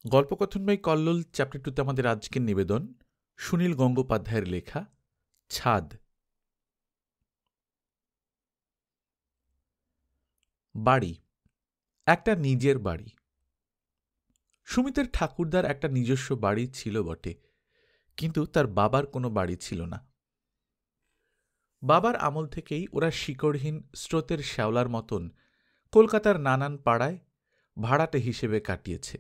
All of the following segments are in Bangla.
গল্পকথন বাই কল্লোল চ্যাপ্টার 2 তে আমাদের আজকের নিবেদন সুনীল গঙ্গোপাধ্যায়ের লেখা ছাদ। বাড়ি, একটা নিজের বাড়ি। সুমিতের ঠাকুরদার একটা নিজস্ব বাড়ি ছিল বটে, কিন্তু তার বাবার কোনো বাড়ি ছিল না। বাবার আমল থেকেই ওরা শিকড়হীন স্রোতের শ্যাওলার মতন কলকাতার নানান পাড়ায় ভাড়াটে হিসেবে কাটিয়েছে।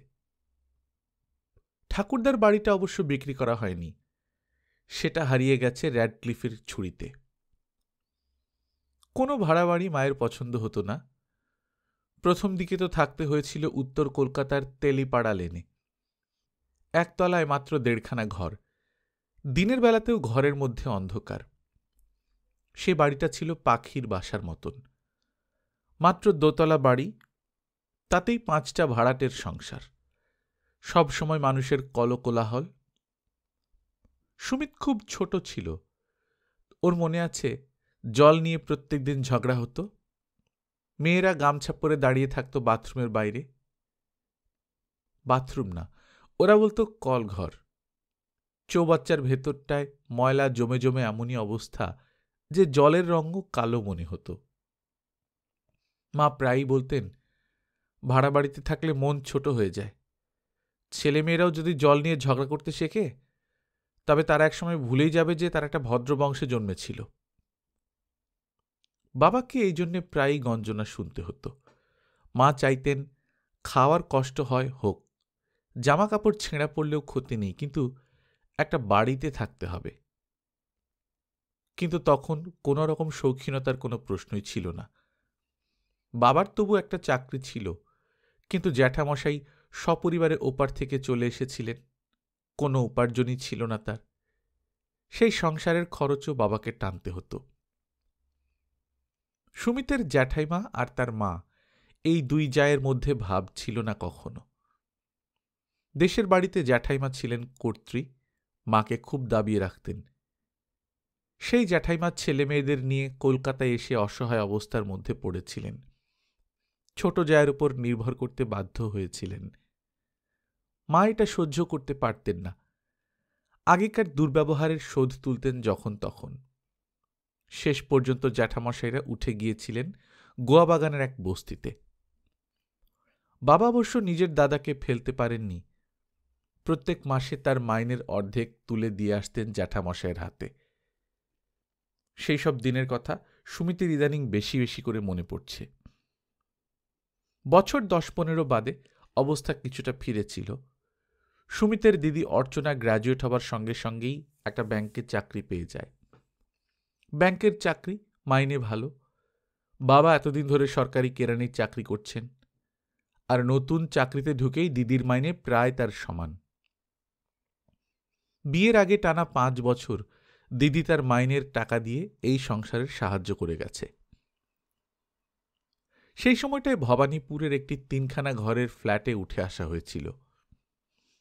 ঠাকুরদার বাড়িটা অবশ্য বিক্রি করা হয়নি, সেটা হারিয়ে গেছে র্যাডক্লিফের ছুরিতে। কোনো ভাড়া বাড়ি মায়ের পছন্দ হতো না। প্রথম দিকে তো থাকতে হয়েছিল উত্তর কলকাতার তেলিপাড়া লেনে। একতলায় মাত্র 1.5খানা ঘর, দিনের বেলাতেও ঘরের মধ্যে অন্ধকার। সে বাড়িটা ছিল পাখির বাসার মতন। মাত্র 2তলা বাড়ি, তাতেই 5টা ভাড়াটের সংসার। সব সময় মানুষের কলকোলাহল। সুমিত খুব ছোট ছিল। ওর মনে আছে, জল নিয়ে প্রত্যেকদিন ঝগড়া হতো। মেয়েরা গামছা পরে দাঁড়িয়ে থাকতো বাথরুমের বাইরে। বাথরুম না, ওরা বলতো কলঘর। চৌবাচ্চার ভেতরটায় ময়লা জমে জমে এমনই অবস্থা যে জলের রঙও কালো মনে হতো। মা প্রায়ই বলতেন, ভাড়া বাড়িতে থাকলে মন ছোট হয়ে যায়। ছেলেমেয়েরাও যদি জল নিয়ে ঝগড়া করতে শেখে, তবে তারা একসময় ভুলেই যাবে যে তার একটা ভদ্র বংশে জন্মেছিল। বাবাকে এই জন্যে প্রায়ই গঞ্জনা শুনতে হতো। মা চাইতেন খাওয়ার কষ্ট হয় হোক, জামা কাপড় ছেঁড়া পড়লেও ক্ষতি নেই, কিন্তু একটা বাড়িতে থাকতে হবে। কিন্তু তখন কোনো রকম শৌখিনতার কোনো প্রশ্নই ছিল না। বাবার তবু একটা চাকরি ছিল, কিন্তু জ্যাঠামশাই সপরিবারে ওপার থেকে চলে এসেছিলেন। কোনো উপার্জনই ছিল না তার। সেই সংসারের খরচও বাবাকে টানতে হতো। সুমিতের জ্যাঠাইমা আর তার মা, এই 2 জায়ের মধ্যে ভাব ছিল না কখনো। দেশের বাড়িতে জ্যাঠাইমা ছিলেন কর্ত্রী, মাকে খুব দাবিয়ে রাখতেন। সেই জ্যাঠাইমার ছেলে মেয়েদের নিয়ে কলকাতায় এসে অসহায় অবস্থার মধ্যে পড়েছিলেন। ছোট জায়ের উপর নির্ভর করতে বাধ্য হয়েছিলেন। মা এটা সহ্য করতে পারতেন না। আগেকার দুর্ব্যবহারের শোধ তুলতেন যখন তখন। শেষ পর্যন্ত জ্যাঠামশাইরা উঠে গিয়েছিলেন গোয়া বাগানের এক বস্তিতে। বাবা অবশ্য নিজের দাদাকে ফেলতে পারেননি। প্রত্যেক মাসে তার মাইনের অর্ধেক তুলে দিয়ে আসতেন জ্যাঠামশাইয়ের হাতে। সেই সব দিনের কথা সুমিতের ইদানিং বেশি বেশি করে মনে পড়ছে। বছর 10-15 বাদে অবস্থা কিছুটা ফিরেছিল। সুমিতের দিদি অর্চনা গ্র্যাজুয়েট হবার সঙ্গে সঙ্গেই একটা ব্যাংকে চাকরি পেয়ে যায়। ব্যাংকের চাকরি, মাইনে ভালো। বাবা এতদিন ধরে সরকারি কেরানির চাকরি করছেন, আর নতুন চাকরিতে ঢুকেই দিদির মাইনে প্রায় তার সমান। বিয়ের আগে টানা 5 বছর দিদি তার মাইনের টাকা দিয়ে এই সংসারের সাহায্য করে গেছে। সেই সময়টায় ভবানীপুরের একটি 3খানা ঘরের ফ্ল্যাটে উঠে আসা হয়েছিল।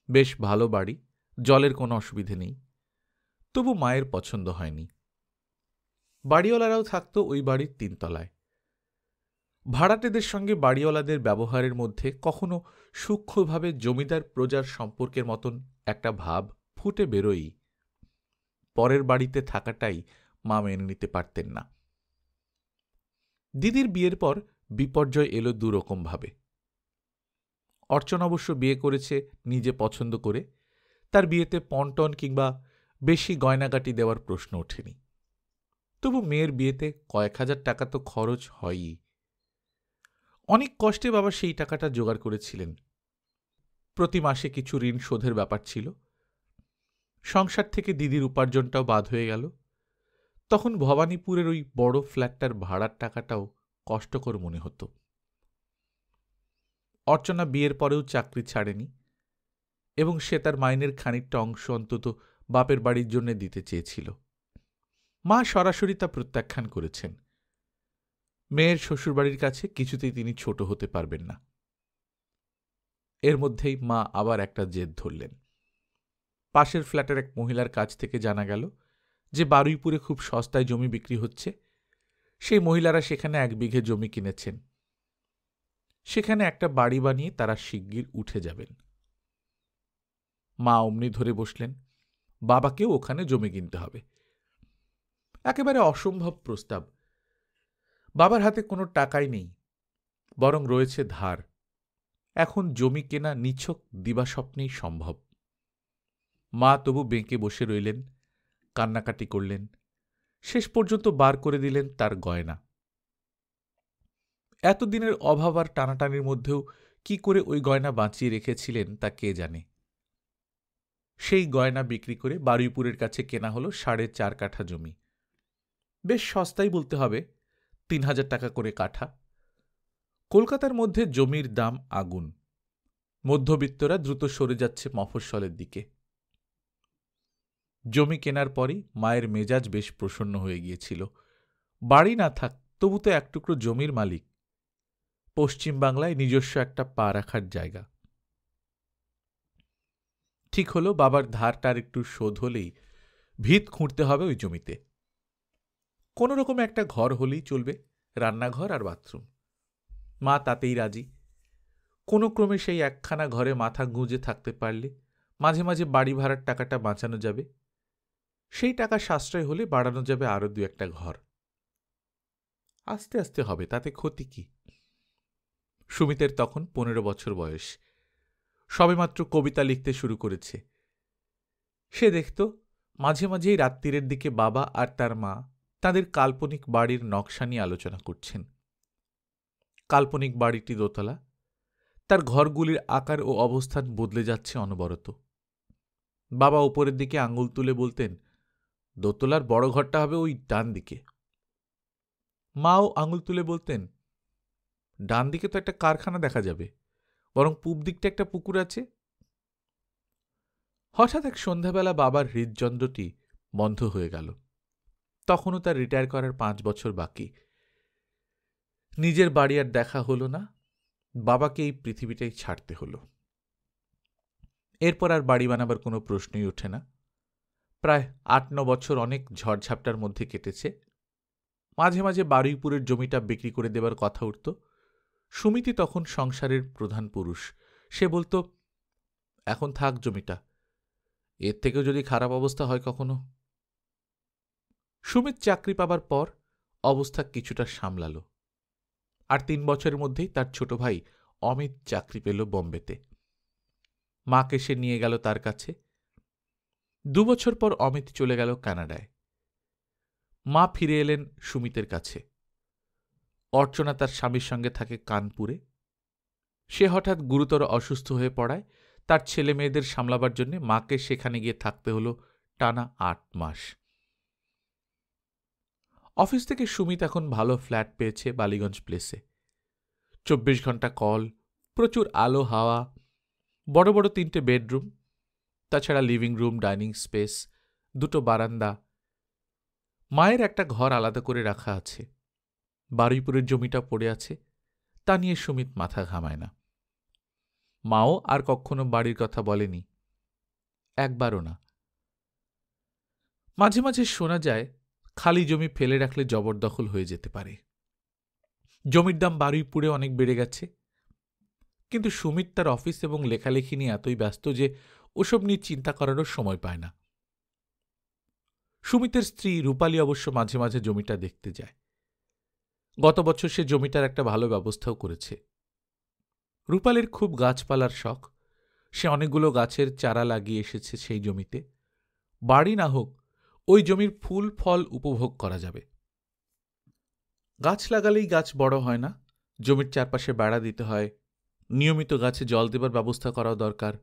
বেশ ভালো বাড়ি, জলের কোনো অসুবিধে নেই। তবু মায়ের পছন্দ হয়নি। বাড়িওয়ালারাও থাকত ওই বাড়ির 3 তলায়। ভাড়াটেদের সঙ্গে বাড়িওয়ালাদের ব্যবহারের মধ্যে কখনো সূক্ষ্মভাবে জমিদার প্রজার সম্পর্কের মতন একটা ভাব ফুটে বেরোই। পরের বাড়িতে থাকাটাই মা মেনে নিতে পারতেন না। দিদির বিয়ের পর বিপর্যয় এলো 2 রকম ভাবে। অর্চনা অবশ্য বিয়ে করেছে নিজে পছন্দ করে। তার বিয়েতে পন্টন কিংবা বেশি গয়নাগাটি দেওয়ার প্রশ্ন ওঠেনি। তবু মেয়ের বিয়েতে কয়েক হাজার টাকা তো খরচ হয়ই। অনেক কষ্টে বাবা সেই টাকাটা জোগাড় করেছিলেন। প্রতি মাসে কিছু ঋণ শোধের ব্যাপার ছিল। সংসার থেকে দিদির উপার্জনটাও বাদ হয়ে গেল। তখন ভবানীপুরের ওই বড় ফ্ল্যাটটার ভাড়ার টাকাটাও কষ্টকর মনে হতো। অর্চনা বিয়ের পরেও চাকরি ছাড়েনি, এবং সে তার মাইনের খানিকটা অংশ অন্তত বাপের বাড়ির জন্য দিতে চেয়েছিল। মা সরাসরি তা প্রত্যাখ্যান করেছেন। মেয়ের শ্বশুরবাড়ির কাছে কিছুতেই তিনি ছোট হতে পারবেন না। এর মধ্যেই মা আবার একটা জেদ ধরলেন। পাশের ফ্ল্যাটের এক মহিলার কাছ থেকে জানা গেল যে বারুইপুরে খুব সস্তায় জমি বিক্রি হচ্ছে। সেই মহিলারা সেখানে 1 বিঘে জমি কিনেছেন। সেখানে একটা বাড়ি বানিয়ে তারা শিগগির উঠে যাবেন। মা অমনি ধরে বসলেন, বাবাকেও ওখানে জমি কিনতে হবে। একেবারে অসম্ভব প্রস্তাব। বাবার হাতে কোনো টাকাই নেই, বরং রয়েছে ধার। এখন জমি কেনা নিছক দিবাস্বপ্নেই সম্ভব। মা তবু বেঁকে বসে রইলেন, কান্নাকাটি করলেন। শেষ পর্যন্ত বার করে দিলেন তার গয়না। এতদিনের অভাব আর টানাটানির মধ্যেও কি করে ওই গয়না বাঁচিয়ে রেখেছিলেন তা কে জানে। সেই গয়না বিক্রি করে বারুইপুরের কাছে কেনা হলো 4.5 কাঠা জমি। বেশ সস্তাই বলতে হবে, 3,000 টাকা করে কাঠা। কলকাতার মধ্যে জমির দাম আগুন। মধ্যবিত্তরা দ্রুত সরে যাচ্ছে মফস্বলের দিকে। জমি কেনার পরই মায়ের মেজাজ বেশ প্রসন্ন হয়ে গিয়েছিল। বাড়ি না থাক, তবু তো এক টুকরো জমির মালিক। পশ্চিম বাংলায় নিজস্ব একটা পা রাখার জায়গা। ঠিক হলো বাবার ধারটার একটু শোধ হলেই ভিত খুঁড়তে হবে ওই জমিতে। কোনো রকমে একটা ঘর হলেই চলবে, রান্নাঘর আর বাথরুম। মা তাতেই রাজি। কোনো ক্রমে সেই একখানা ঘরে মাথা গুঁজে থাকতে পারলে মাঝে মাঝে বাড়ি ভাড়ার টাকাটা বাঁচানো যাবে। সেই টাকা সাশ্রয় হলে বাড়ানো যাবে আরও 2-1টা ঘর। আস্তে আস্তে হবে, তাতে ক্ষতি কি? সুমিতের তখন 15 বছর বয়স। সবেমাত্র কবিতা লিখতে শুরু করেছে। সে দেখত মাঝে মাঝেই রাত্রিরের দিকে বাবা আর তার মা তাদের কাল্পনিক বাড়ির নকশা নিয়ে আলোচনা করছেন। কাল্পনিক বাড়িটি দোতলা, তার ঘরগুলির আকার ও অবস্থান বদলে যাচ্ছে অনবরত। বাবা উপরের দিকে আঙুল তুলে বলতেন, দোতলার বড় ঘরটা হবে ওই ডান দিকে। মাও আঙুল তুলে বলতেন, ডান দিকে তো একটা কারখানা দেখা যাবে, বরং পূব দিকটা একটা পুকুর আছে। হঠাৎ এক সন্ধ্যাবেলা বাবার হৃদযন্ত্রটি বন্ধ হয়ে গেল। তখনও তার রিটায়ার করার 5 বছর বাকি। নিজের বাড়ি আর দেখা হলো না, বাবাকে এই পৃথিবীটাই ছাড়তে হলো। এরপর আর বাড়ি বানাবার কোনো প্রশ্নই ওঠে না। প্রায় 8-9 বছর অনেক ঝড়ঝাপটার মধ্যে কেটেছে। মাঝে মাঝে বারুইপুরের জমিটা বিক্রি করে দেবার কথা উঠত। সুমিতি তখন সংসারের প্রধান পুরুষ। সে বলতো, এখন থাক জমিটা, এর থেকেও যদি খারাপ অবস্থা হয় কখনো। সুমিত চাকরি পাবার পর অবস্থা কিছুটা সামলাল। আর 3 বছরের মধ্যেই তার ছোট ভাই অমিত চাকরি পেল বোম্বেতে। মাকে সে নিয়ে গেল তার কাছে। 2 বছর পর অমিত চলে গেল কানাডায়। মা ফিরে এলেন সুমিতের কাছে। অর্চনা তার স্বামীর সঙ্গে থাকে কানপুরে। সে হঠাৎ গুরুতর অসুস্থ হয়ে পড়ায় তার ছেলে মেয়েদের সামলাবার জন্য মাকে সেখানে গিয়ে থাকতে হলো টানা 8 মাস। অফিস থেকে সুমিত এখন ভালো ফ্ল্যাট পেয়েছে বালিগঞ্জ প্লেসে। 24 ঘন্টা কল, প্রচুর আলো হাওয়া, বড় বড় 3টে বেডরুম, তাছাড়া লিভিং রুম, ডাইনিং স্পেস, 2টো বারান্দা। মায়ের একটা ঘর আলাদা করে রাখা আছে। বারুইপুরের জমিটা পড়ে আছে, তা নিয়ে সুমিত মাথা ঘামায় না। মাও আর কখনো বাড়ির কথা বলেনি, একবারও না। মাঝে মাঝে শোনা যায় খালি জমি ফেলে রাখলে জবরদখল হয়ে যেতে পারে। জমির দাম বারুইপুরে অনেক বেড়ে গেছে। কিন্তু সুমিত তার অফিস এবং লেখালেখি নিয়ে এতই ব্যস্ত যে ওসব নিয়ে চিন্তা করারও সময় পায় না। সুমিতের স্ত্রী রূপালী অবশ্য মাঝে মাঝে জমিটা দেখতে যায়। গত বছর সে জমিটার একটা ভালো ব্যবস্থাও করেছে। রূপালীর খুব গাছপালার শখ। সে অনেকগুলো গাছের চারা লাগিয়ে এসেছে সেই জমিতে। বাড়ি না হোক, ওই জমির ফুল ফল উপভোগ করা যাবে। গাছ লাগালেই গাছ বড় হয় না, জমির চারপাশে বেড়া দিতে হয়, নিয়মিত গাছে জল দেবার ব্যবস্থা করাও দরকার।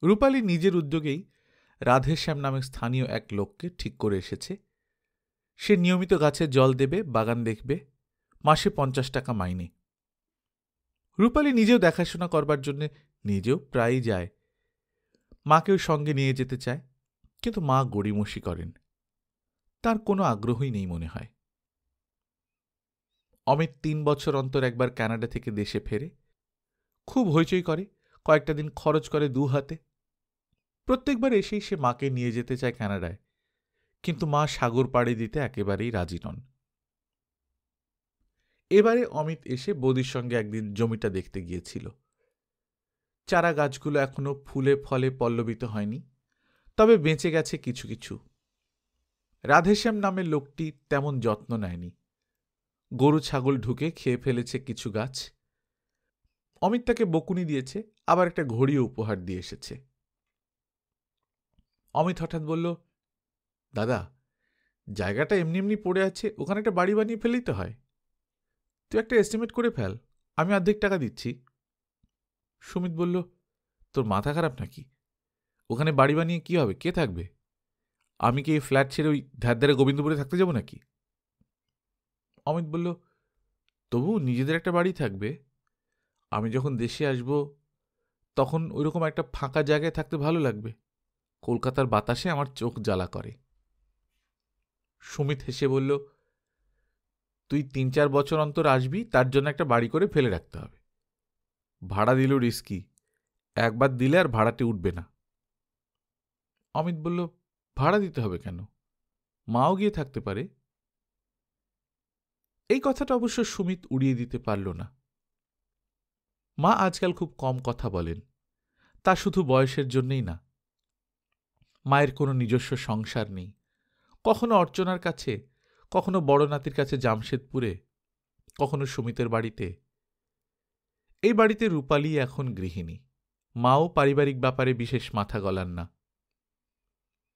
রূপালী নিজের উদ্যোগেই রাধেশ্যাম নামে স্থানীয় এক লোককে ঠিক করে এসেছে। সে নিয়মিত গাছে জল দেবে, বাগান দেখবে, মাসে 50 টাকা মাইনে। রূপালী নিজেও দেখাশোনা করবার জন্য নিজেও প্রায়ই যায়। মাকেও সঙ্গে নিয়ে যেতে চায়, কিন্তু মা গড়িমসি করেন। তার কোনো আগ্রহই নেই মনে হয়। অমিত 3 বছর অন্তর একবার কানাডা থেকে দেশে ফেরে। খুব হইচই করে, কয়েকটা দিন খরচ করে 2 হাতে। প্রত্যেকবার এসেই সে মাকে নিয়ে যেতে চায় কানাডায়, কিন্তু মা সাগর পাড়ি দিতে একেবারেই রাজি নন। এবারে অমিত এসে বৌদির সঙ্গে একদিন জমিটা দেখতে গিয়েছিল। চারা গাছগুলো এখনো ফুলে ফলে পল্লবিত হয়নি, তবে বেঁচে গেছে কিছু কিছু। রাধেশ্যাম নামের লোকটি তেমন যত্ন নেয়নি। গরু ছাগল ঢুকে খেয়ে ফেলেছে কিছু গাছ। অমিত তাকে বকুনি দিয়েছে, আবার একটা ঘড়িও উপহার দিয়ে এসেছে। অমিত হঠাৎ বলল, দাদা, জায়গাটা এমনি এমনি পড়ে আছে, ওখানে একটা বাড়ি বানিয়ে ফেলেই তো হয়। তুই একটা এস্টিমেট করে ফেল, আমি অর্ধেক টাকা দিচ্ছি। সুমিত বলল, তোর মাথা খারাপ নাকি? ওখানে বাড়ি বানিয়ে কি হবে? কে থাকবে? আমি কি এই ফ্ল্যাট ছেড়ে ওই ধারে গোবিন্দপুরে থাকতে যাব নাকি? অমিত বলল, তবু নিজেদের একটা বাড়ি থাকবে। আমি যখন দেশে আসব তখন ওইরকম একটা ফাঁকা জায়গায় থাকতে ভালো লাগবে। কলকাতার বাতাসে আমার চোখ জ্বালা করে। সুমিত হেসে বলল, তুই ৩-৪ বছর অন্তর আসবি, তার জন্য একটা বাড়ি করে ফেলে রাখতে হবে। ভাড়া দিলেও রিস্কি, একবার দিলে আর ভাড়াতে উঠবে না। অমিত বলল, ভাড়া দিতে হবে কেন? মাও গিয়ে থাকতে পারে। এই কথাটা অবশ্য সুমিত উড়িয়ে দিতে পারল না। মা আজকাল খুব কম কথা বলেন, তা শুধু বয়সের জন্যেই না। মায়ের কোনো নিজস্ব সংসার নেই, কখনো অর্চনার কাছে, কখনো বড় নাতির কাছে জামশেদপুরে, কখনো সুমিতের বাড়িতে। এই বাড়িতে রূপালী এখন গৃহিণী। মাও পারিবারিক ব্যাপারে বিশেষ মাথা গলান না।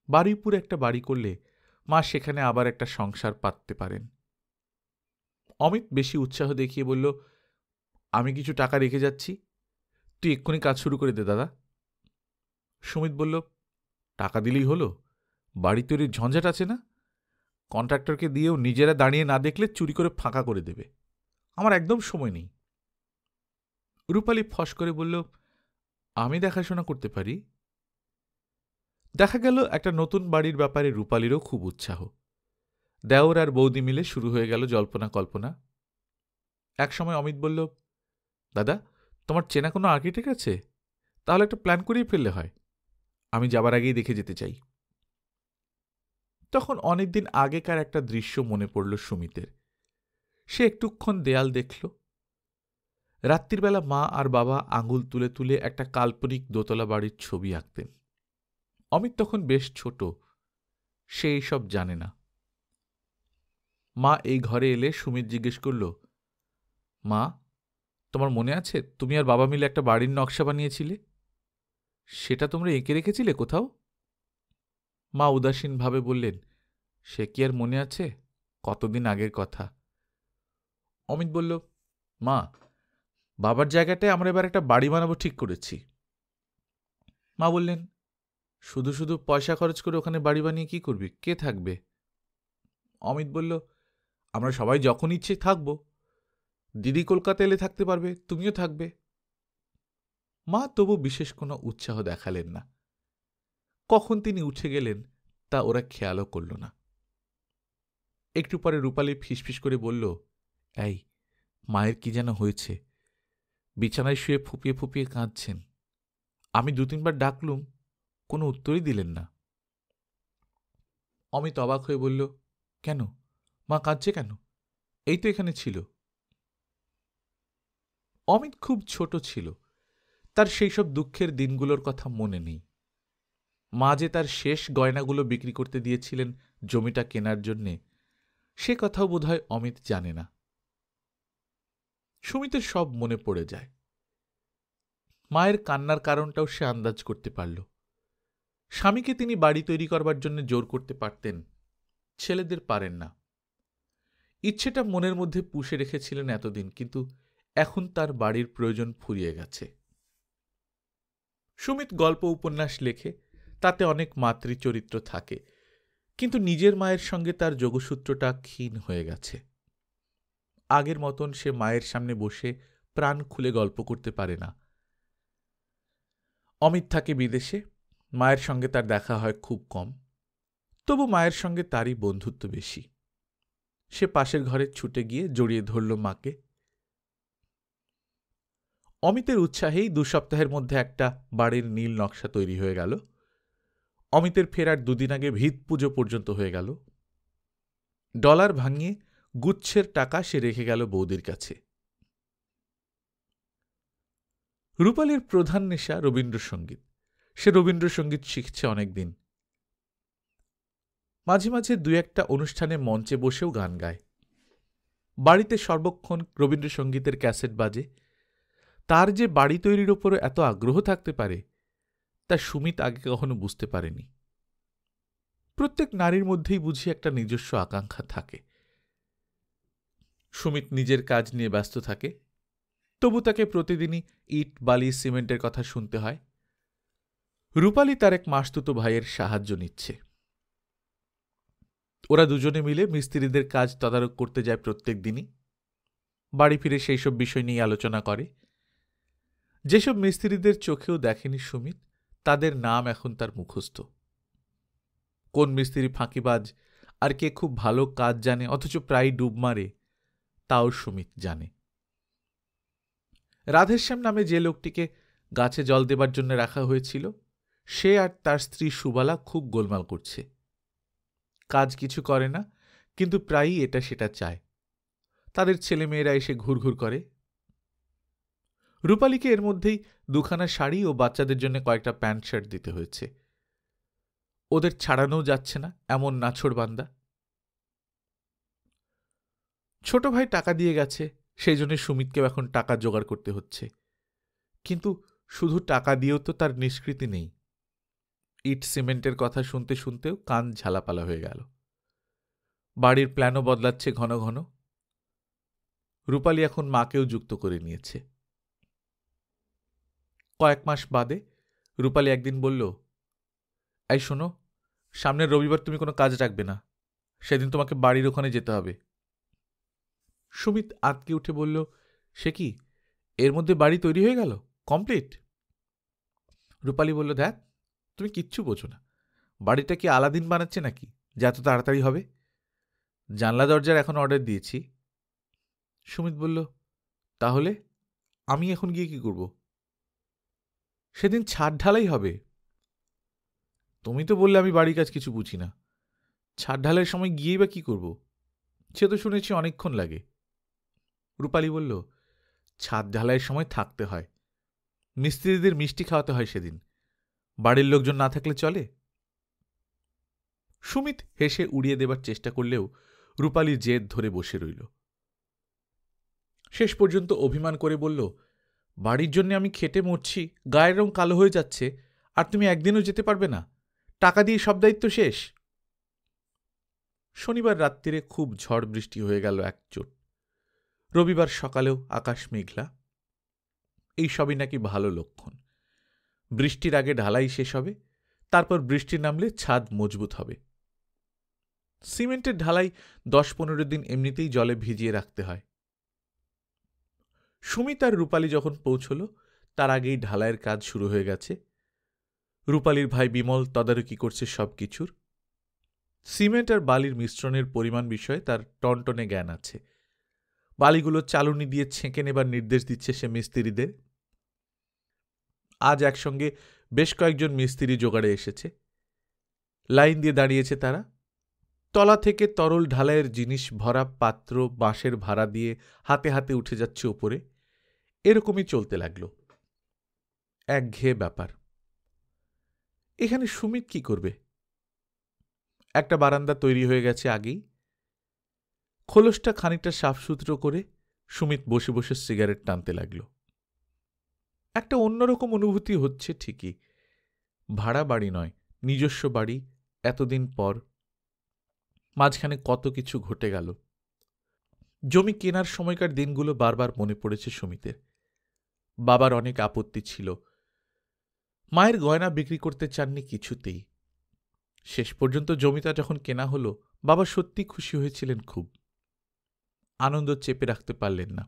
বারুইপুরে একটা বাড়ি করলে মা সেখানে আবার একটা সংসার পাততে পারেন। অমিত বেশি উৎসাহ দেখিয়ে বলল, আমি কিছু টাকা রেখে যাচ্ছি, তুই এক্ষুনি কাজ শুরু করে দে দাদা। সুমিত বলল, টাকা দিলেই হলো? বাড়ি তৈরির ঝঞ্ঝাট আছে না? কন্ট্রাক্টরকে দিয়েও নিজেরা দাঁড়িয়ে না দেখলে চুরি করে ফাঁকা করে দেবে। আমার একদম সময় নেই। রূপালী ফস করে বলল, আমি দেখাশোনা করতে পারি। দেখা গেল একটা নতুন বাড়ির ব্যাপারে রূপালীরও খুব উৎসাহ। দেওর আর বৌদি মিলে শুরু হয়ে গেল জল্পনা কল্পনা। একসময় অমিত বলল, দাদা, তোমার চেনা কোনো আর্কিটেক্ট আছে? তাহলে একটা প্ল্যান করেই ফেললে হয়। আমি যাবার আগেই দেখে যেতে চাই। তখন অনেকদিন আগেকার একটা দৃশ্য মনে পড়ল সুমিতের। সে একটুক্ষণ দেয়াল দেখল। রাত্রিবেলা মা আর বাবা আঙুল তুলে তুলে একটা কাল্পনিক দোতলা বাড়ির ছবি আঁকতেন। অমিত তখন বেশ ছোট, সে এইসব জানে না। মা এই ঘরে এলে সুমিত জিজ্ঞেস করল, মা, তোমার মনে আছে তুমি আর বাবা মিলে একটা বাড়ির নকশা বানিয়েছিলে? সেটা তোমরা এঁকে রেখেছিলে কোথাও? মা উদাসীনভাবে বললেন, সে কি আর মনে আছে? কতদিন আগের কথা। অমিত বলল, মা, বাবার জায়গাটায় আমরা এবার একটা বাড়ি বানাবো ঠিক করেছি। মা বললেন, শুধু শুধু পয়সা খরচ করে ওখানে বাড়ি বানিয়ে কি করবি? কে থাকবে? অমিত বলল, আমরা সবাই যখন ইচ্ছে থাকব। দিদি কলকাতা এলে থাকতে পারবে, তুমিও থাকবে। মা তবু বিশেষ কোনো উৎসাহ দেখালেন না। কখন তিনি উঠে গেলেন তা ওরা খেয়ালও করল না। একটু পরে রূপালী ফিসফিস করে বলল, এই, মায়ের কি যেন হয়েছে, বিছানায় শুয়ে ফুপিয়ে ফুপিয়ে কাঁদছেন। আমি ২-৩ বার ডাকলুম, কোনো উত্তরই দিলেন না। অমিত অবাক হয়ে বলল, কেন, মা কাঁদছে কেন? এই তো এখানে ছিল। অমিত খুব ছোট ছিল, তার সেই সব দুঃখের দিনগুলোর কথা মনে নেই। মা যে তার শেষ গয়নাগুলো বিক্রি করতে দিয়েছিলেন জমিটা কেনার জন্যে, সে কথাও বোধহয় অমিত জানে না। সুমিতের সব মনে পড়ে যায়। মায়ের কান্নার কারণটাও সে আন্দাজ করতে পারল। স্বামীকে তিনি বাড়ি তৈরি করবার জন্য জোর করতে পারতেন, ছেলেদের পারেন না। ইচ্ছেটা মনের মধ্যে পুষে রেখেছিলেন এতদিন, কিন্তু এখন তার বাড়ির প্রয়োজন ফুরিয়ে গেছে। সুমিত গল্প উপন্যাস লেখে, তাতে অনেক মাতৃচরিত্র থাকে, কিন্তু নিজের মায়ের সঙ্গে তার যোগসূত্রটা ক্ষীণ হয়ে গেছে। আগের মতন সে মায়ের সামনে বসে প্রাণ খুলে গল্প করতে পারে না। অমিত থাকে বিদেশে, মায়ের সঙ্গে তার দেখা হয় খুব কম, তবু মায়ের সঙ্গে তারই বন্ধুত্ব বেশি। সে পাশের ঘরে ছুটে গিয়ে জড়িয়ে ধরল মাকে। অমিতের উৎসাহেই ২ সপ্তাহের মধ্যে একটা বাড়ির নীল নকশা তৈরি হয়ে গেল। অমিতের ফেরার ২ দিন আগে ভিত পুজো পর্যন্ত হয়ে গেল। ডলার ভাঙিয়ে গুচ্ছের টাকা সে রেখে গেল বৌদির কাছে। রূপালীর প্রধান নেশা রবীন্দ্রসঙ্গীত। সে রবীন্দ্রসঙ্গীত শিখছে অনেকদিন। মাঝে মাঝে দু একটা অনুষ্ঠানে মঞ্চে বসেও গান গায়। বাড়িতে সর্বক্ষণ রবীন্দ্রসঙ্গীতের ক্যাসেট বাজে। তার যে বাড়ি তৈরির ওপর এত আগ্রহ থাকতে পারে তা সুমিত আগে কখনো বুঝতে পারেনি। প্রত্যেক নারীর মধ্যেই বুঝি একটা নিজস্ব আকাঙ্ক্ষা থাকে। সুমিত নিজের কাজ নিয়ে ব্যস্ত থাকে, তবু তাকে প্রতিদিনই ইট বালি সিমেন্টের কথা শুনতে হয়। রূপালী তার এক মাসতুতো ভাইয়ের সাহায্য নিচ্ছে। ওরা দুজনে মিলে মিস্ত্রিদের কাজ তদারক করতে যায় প্রত্যেক দিনই। বাড়ি ফিরে সেই সব বিষয় নিয়ে আলোচনা করে। যেসব মিস্ত্রিদের চোখেও দেখেনি সুমিত, তাদের নাম এখন তার মুখস্থ। কোন মিস্ত্রি ফাঁকিবাজ আর কে খুব ভালো কাজ জানে অথচ প্রায় ডুব মারে, তাও সুমিত জানে। রাধেশ্যাম নামে যে লোকটিকে গাছে জল দেবার জন্য রাখা হয়েছিল, সে আর তার স্ত্রী সুবালা খুব গোলমাল করছে। কাজ কিছু করে না, কিন্তু প্রায়ই এটা সেটা চায়। তাদের ছেলেমেয়েরা এসে ঘুরঘুর করে। রূপালীকে এর মধ্যেই দুখানা শাড়ি ও বাচ্চাদের জন্য কয়েকটা প্যান্ট শার্ট দিতে হয়েছে। ওদের ছাড়ানোও যাচ্ছে না, এমন নাছোড়বান্দা। ছোট ভাই টাকা দিয়ে গেছে, সেই জন্য সুমিতকেও এখন টাকা জোগাড় করতে হচ্ছে। কিন্তু শুধু টাকা দিয়েও তো তার নিষ্কৃতি নেই। ইট সিমেন্টের কথা শুনতে শুনতেও কান ঝালাপালা হয়ে গেল। বাড়ির প্ল্যানও বদলাচ্ছে ঘন ঘন। রূপালী এখন মাকেও যুক্ত করে নিয়েছে। কয়েক মাস বাদে রূপালী একদিন বলল, এই শোনো, সামনের রবিবার তুমি কোনো কাজ রাখবে না, সেদিন তোমাকে বাড়ির ওখানে যেতে হবে। সুমিত আঁতকে উঠে বলল, সে কি, এর মধ্যে বাড়ি তৈরি হয়ে গেল, কমপ্লিট? রূপালী বলল, দেখ, তুমি কিচ্ছু বোঝো না। বাড়িটা কি আলাদিন বানাচ্ছে নাকি যে এত তাড়াতাড়ি হবে? জানলা দরজার এখন অর্ডার দিয়েছি। সুমিত বলল, তাহলে আমি এখন গিয়ে কি করব? সেদিন ছাদ ঢালাই হবে। তুমি তো বললে আমি বাড়ির কাজ কিছু বুঝি না। ছাদ ঢালাইয়ের সময় গিয়েই বা কি করব? সে তো শুনেছি অনেকক্ষণ লাগে। রূপালী বলল, ছাদ ঢালাইয়ের সময় থাকতে হয়, মিস্ত্রিদের মিষ্টি খাওয়াতে হয় সেদিন। বাড়ির লোকজন না থাকলে চলে? সুমিত হেসে উড়িয়ে দেবার চেষ্টা করলেও রূপালী জেদ ধরে বসে রইল। শেষ পর্যন্ত অভিমান করে বলল, বাড়ির জন্য আমি খেটে মরছি, গায়ের রং কালো হয়ে যাচ্ছে, আর তুমি একদিনও যেতে পারবে না? টাকা দিয়ে সব দায়িত্ব শেষ। শনিবার রাত্রিরে খুব ঝড় বৃষ্টি হয়ে গেল একচোট। রবিবার সকালেও আকাশ মেঘলা। এই সবই নাকি ভালো লক্ষণ। বৃষ্টির আগে ঢালাই শেষ হবে, তারপর বৃষ্টি নামলে ছাদ মজবুত হবে। সিমেন্টের ঢালাই 10-15 দিন এমনিতেই জলে ভিজিয়ে রাখতে হয়। সুমিত আর রূপালী যখন পৌঁছল, তার আগেই ঢালাইয়ের কাজ শুরু হয়ে গেছে। রূপালীর ভাই বিমল তদারকি করছে সব কিছুর। সিমেন্ট আর বালির মিশ্রণের পরিমাণ বিষয়ে তার টনটনে জ্ঞান আছে। বালিগুলো চালুনি দিয়ে ছেঁকে নেবার নির্দেশ দিচ্ছে সে মিস্ত্রিদের। আজ একসঙ্গে বেশ কয়েকজন মিস্ত্রি জোগাড়ে এসেছে। লাইন দিয়ে দাঁড়িয়েছে তারা। তলা থেকে তরল ঢালাইয়ের জিনিস ভরা পাত্র বাঁশের ভাড়া দিয়ে হাতে হাতে উঠে যাচ্ছে ওপরে। এরকমই চলতে লাগল। একঘেয়ে ব্যাপার। এখানে সুমিত কি করবে? একটা বারান্দা তৈরি হয়ে গেছে আগেই। খোলসটা খানিকটা সাফসুতরো করে সুমিত বসে বসে সিগারেট টানতে লাগল। একটা অন্যরকম অনুভূতি হচ্ছে ঠিকই। ভাড়া বাড়ি নয়, নিজস্ব বাড়ি, এতদিন পর। মাঝখানে কত কিছু ঘটে গেল। জমি কেনার সময়কার দিনগুলো বারবার মনে পড়েছে সুমিতের। বাবার অনেক আপত্তি ছিল। মায়ের গয়না বিক্রি করতে চাননি কিছুতেই। শেষ পর্যন্ত জমিটা যখন কেনা হলো, বাবা সত্যি খুশি হয়েছিলেন খুব। আনন্দ চেপে রাখতে পারলেন না।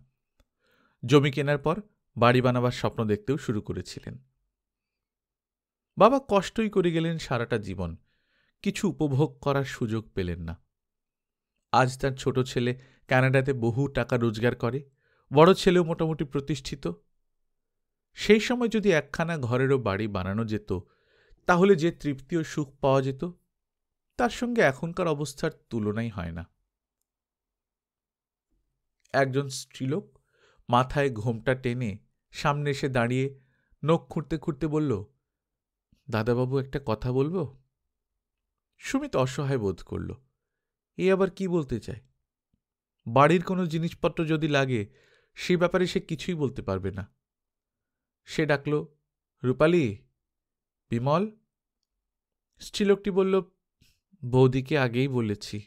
জমি কেনার পর বাড়ি বানাবার স্বপ্ন দেখতেও শুরু করেছিলেন। বাবা কষ্টই করে গেলেন সারাটা জীবন, কিছু উপভোগ করার সুযোগ পেলেন না। আজ তার ছোট ছেলে কানাডাতে বহু টাকা রোজগার করে, বড় ছেলেও মোটামুটি প্রতিষ্ঠিত। সেই সময় যদি একখানা ঘরেরও বাড়ি বানানো যেত, তাহলে যে তৃপ্তি ও সুখ পাওয়া যেত, তার সঙ্গে এখনকার অবস্থার তুলনাই হয় না। একজন স্ত্রীলোক মাথায় ঘোমটা টেনে সামনে এসে দাঁড়িয়ে নখ খুঁড়তে খুঁড়তে বলল, দাদাবাবু, একটা কথা বলবো? সুমিত অসহায় বোধ করল। এ আবার কি বলতে চায়? বাড়ির কোনো জিনিসপত্র যদি লাগে সে ব্যাপারে সে কিছুই বলতে পারবে না। সে ডাকল, রূপালি, বিমল। স্ত্রীলোকটি বলল, বৌদিকে আগেই বলেছি,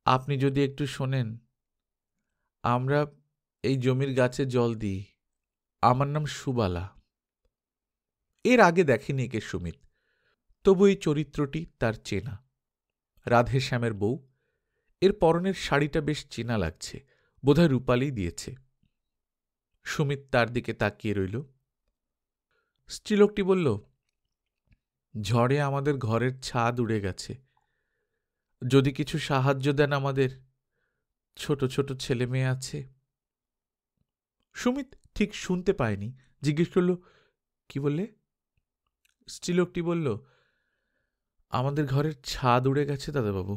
আপনি যদি একটু শোনেন, আমরা এই জমির গাছে জল দিই। আমার নাম সুবালা। এর আগে দেখেনি একে সুমিত, তবু এই চরিত্রটি তার চেনা। রাধেশ্যামের বউ। এর পরনের শাড়িটা বেশ চেনা লাগছে, বোধহয় রূপালি দিয়েছে। সুমিত তার দিকে তাকিয়ে রইল। স্ত্রীলোকটি বলল, ঝড়ে আমাদের ঘরের ছাদ উড়ে গেছে, যদি কিছু সাহায্য দেন আমাদের, ছোট ছোট ছেলে মেয়ে আছে। সুমিত ঠিক শুনতে পায়নি, জিজ্ঞেস করল, কি বললে? স্ত্রীলোকটি বলল, আমাদের ঘরের ছাদ উড়ে গেছে দাদাবাবু।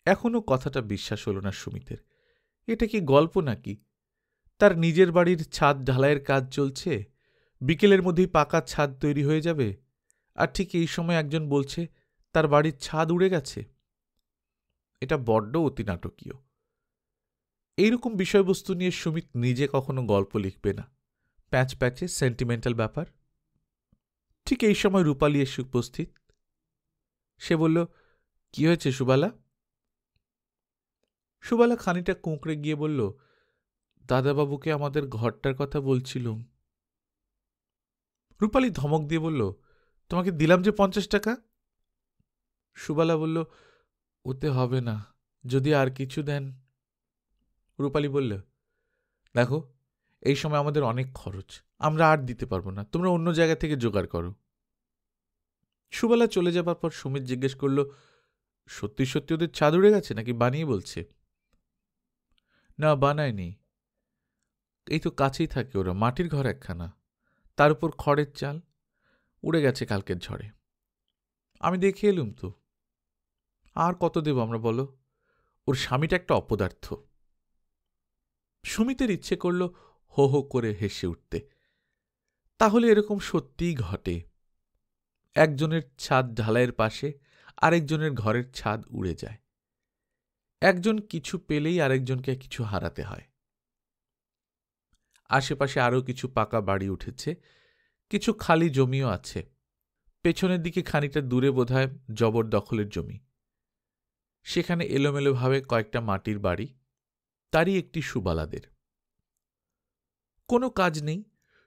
এখনও কথাটা বিশ্বাস হল না সুমিতের। এটা কি গল্প নাকি? তার নিজের বাড়ির ছাদ ঢালাইয়ের কাজ চলছে, বিকেলের মধ্যেই পাকা ছাদ তৈরি হয়ে যাবে, আর ঠিক এই সময় একজন বলছে তার বাড়ির ছাদ উড়ে গেছে। এটা বড্ড অতি নাটকীয়। এইরকম বিষয়বস্তু নিয়ে সুমিত নিজে কখনো গল্প লিখবে না, প্যাচ প্যাচে সেন্টিমেন্টাল ব্যাপার। ঠিক এই সময় রূপালি এসে উপস্থিত। সে বলল, কি হয়েছে সুবালা? সুবালা খানিকটা কুঁকড়ে গিয়ে বলল, দাদাবাবুকে আমাদের ঘরটার কথা বলছিলুম। রূপালি ধমক দিয়ে বলল, তোমাকে দিলাম যে 50 টাকা। সুবালা বলল, ওতে হবে না, যদি আর কিছু দেন। রূপালি বলল, দেখো, এই সময় আমাদের অনেক খরচ, আমরা আর দিতে পারবো না, তোমরা অন্য জায়গা থেকে জোগাড় করো। সুবালা চলে যাবার পর সুমিত জিজ্ঞেস করল, সত্যি সত্যি ওদের ছাদ উড়ে গেছে নাকি বানিয়ে বলছে? না, বানায়নি। এই তো কাছেই থাকে ওরা, মাটির ঘর একখানা, তার উপর খড়ের চাল, উড়ে গেছে কালকের ঝড়ে। আমি দেখে এলুম তো। আর কত দেব আমরা বলো? ওর স্বামীটা একটা অপদার্থ। সুমিতের ইচ্ছে করল হো হো করে হেসে উঠতে। তাহলে এরকম সত্যিই ঘটে, একজনের ছাদ ঢালাইয়ের পাশে আরেকজনের ঘরের ছাদ উড়ে যায়। একজন কিছু পেলেই আরেকজনকে কিছু হারাতে হয়। আশেপাশে আরও কিছু পাকা বাড়ি উঠেছে, কিছু খালি জমিও আছে। পেছনের দিকে খানিকটা দূরে বোধহয় জবরদখলের জমি। সেখানে এলোমেলোভাবে কয়েকটা মাটির বাড়ি, তারই একটি সুবালাদের। কোনো কাজ নেই,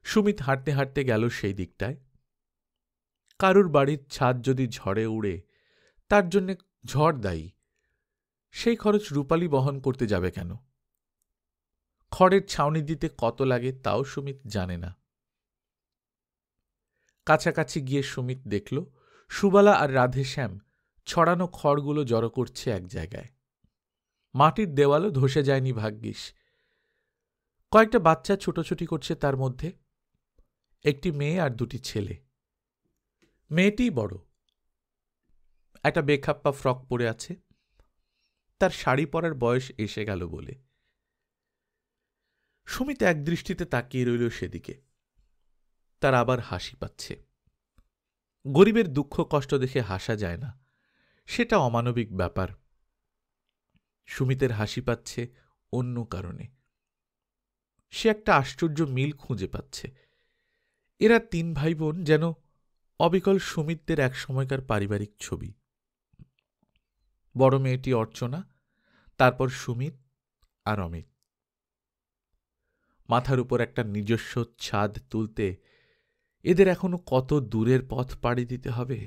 সুমিত হাঁটতে হাঁটতে গেল সেই দিকটায়। কারুর বাড়ির ছাদ যদি ঝড়ে উড়ে, তার জন্যে ঝড় দায়ী, সেই খরচ রূপালি বহন করতে যাবে কেন? খড়ের ছাউনি দিতে কত লাগে তাও সুমিত জানে না। কাছাকাছি গিয়ে সুমিত দেখল সুবালা আর রাধেশ্যাম ছড়ানো খড়গুলো জড়ো করছে এক জায়গায়। মাটির দেওয়ালও ধসে যায়নি ভাগ্যিস। কয়েকটা বাচ্চা ছুটোছুটি করছে তার মধ্যে, একটি মেয়ে আর দুটি ছেলে। মেয়েটিই বড়, একটা বেখাপ্পা ফ্রক পরে আছে, তার শাড়ি পরার বয়স এসে গেল বলে। সুমিত এক দৃষ্টিতে তাকিয়ে রইল সেদিকে। তার আবার হাসি পাচ্ছে। গরিবের দুঃখ কষ্ট দেখে হাসা যায় না, সেটা অমানবিক ব্যাপার। সুমিতের হাসি পাচ্ছে অন্য কারণে। সে একটা আশ্চর্য মিল খুঁজে পাচ্ছে। এরা তিন ভাই বোন যেন অবিকল সুমিতদের এক সময়কার পারিবারিক ছবি। বড় মেয়েটি অর্চনা, তারপর সুমিত আর অমিত। মাথার উপর একটা নিজস্ব ছাদ তুলতে এদের এখনো কত দূরের পথ পাড়ি দিতে হবে।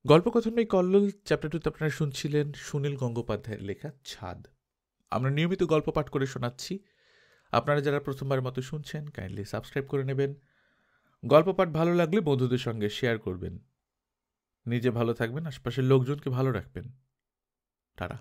গল্পকথন বাই কল্লোল চ্যাপ্টার 2 আপনারা শুনছিলেন সুনীল গঙ্গোপাধ্যায়ের লেখা ছাদ। আমরা নিয়মিত গল্প পাঠ করে শোনাচ্ছি। আপনারা যারা প্রথমবার মতো শুনছেন, কাইন্ডলি সাবস্ক্রাইব করে নেবেন। গল্প পাঠ ভালো লাগলে বন্ধুদের সঙ্গে শেয়ার করবেন। নিজে ভালো থাকবেন, আশপাশের লোকজনকে ভালো রাখবেন। টাটা।